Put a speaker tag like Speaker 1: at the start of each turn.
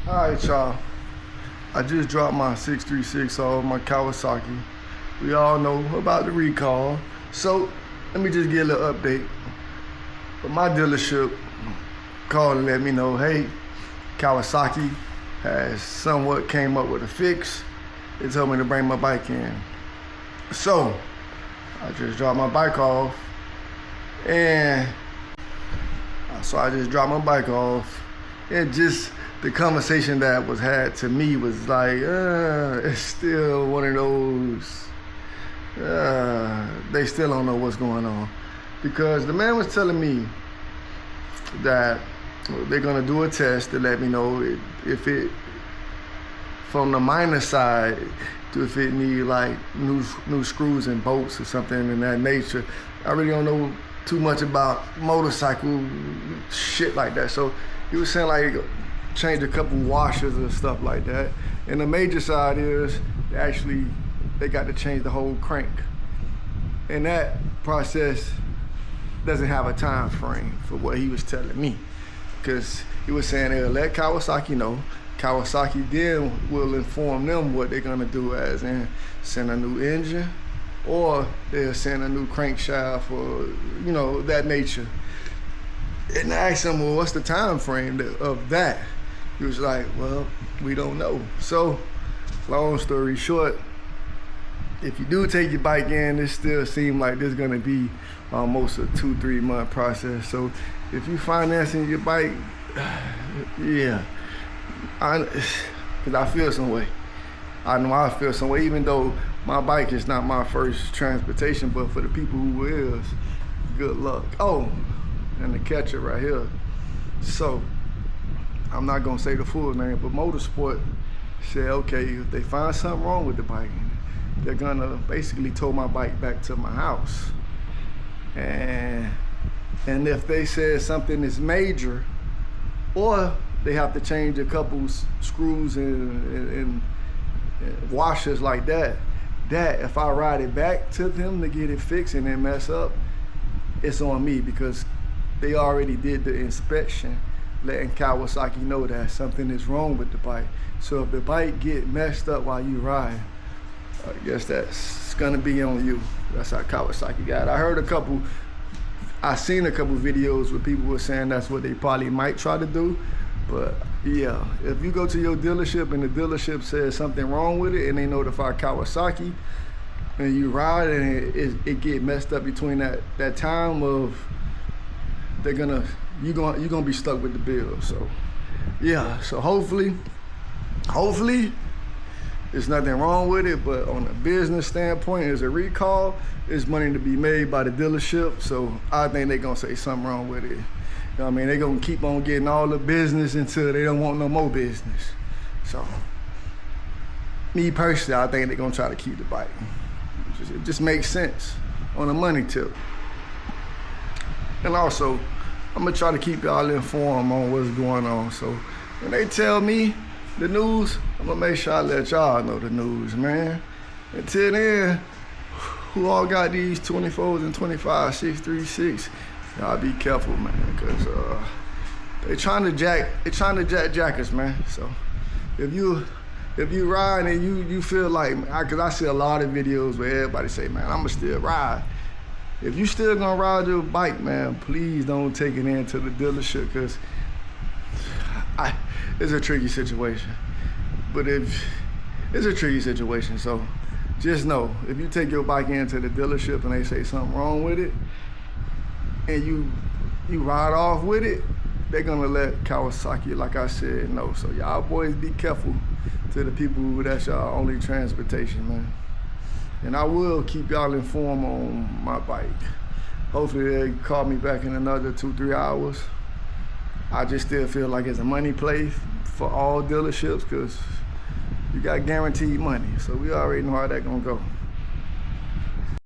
Speaker 1: Alright, y'all. I just dropped my 636R, my Kawasaki. We all know about the recall. So, let me just get a little update. But my dealership called and let me know, hey, Kawasaki has somewhat came up with a fix. They told me to bring my bike in. So, I just dropped my bike off. And just the conversation that was had to me was like, it's still one of those, they still don't know what's going on. Because the man was telling me that they're gonna do a test to let me know if it, from the minor side, if it need like new screws and bolts or something in that nature. I really don't know too much about motorcycle shit like that. So he was saying like change a couple washers and stuff like that. And the major side is they got to change the whole crank. And that process doesn't have a time frame for what he was telling me. Because he was saying they'll let Kawasaki know. Kawasaki then will inform them what they're gonna do, as in send a new engine, or they'll send a new crankshaft, or that nature. And I asked him, well, what's the time frame of that? He was like, well, we don't know. So, long story short, if you do take your bike in, it still seems like there's gonna be almost a 2-3 month process. So if you financing your bike, yeah, because I feel some way. I know I feel some way, even though my bike is not my first transportation, but for the people who is, good luck. Oh, and the catcher right here. So, I'm not gonna say the full name, but Motorsport said, okay, if they find something wrong with the bike, they're gonna basically tow my bike back to my house. And if they said something is major, or they have to change a couple screws and washers like that, if I ride it back to them to get it fixed and then mess up, it's on me, because they already did the inspection, letting Kawasaki know that something is wrong with the bike. So if the bike get messed up while you ride, I guess that's gonna be on you. That's how Kawasaki got it. I seen a couple videos where people were saying that's what they probably might try to do. But yeah, if you go to your dealership and the dealership says something wrong with it and they notify Kawasaki, and you ride and it get messed up between that time of, you're gonna be stuck with the bill. So yeah, so hopefully there's nothing wrong with it, but on a business standpoint, as a recall, there's money to be made by the dealership. So I think they're gonna say something wrong with it. You know what I mean? They're gonna keep on getting all the business until they don't want no more business. So me personally, I think they're gonna try to keep the bike. It just makes sense on a money tip. And also, I'm gonna try to keep y'all informed on what's going on. So when they tell me the news, I'm gonna make sure I let y'all know the news, man. Until then, who all got these 24s and 25 636? Y'all be careful, man, because they trying to jack us, man. So if you ride and you feel like, because I see a lot of videos where everybody say, man, I'ma still ride. If you still gonna ride your bike, man, please don't take it into the dealership, because it's a tricky situation. But if it's a tricky situation, so just know, if you take your bike into the dealership and they say something wrong with it, and you ride off with it, they're gonna let Kawasaki, like I said, know. So y'all boys be careful to the people who that's y'all only transportation, man. And I will keep y'all informed on my bike. Hopefully they call me back in another 2-3 hours. I just still feel like it's a money play for all dealerships, because you got guaranteed money. So we already know how that's gonna go.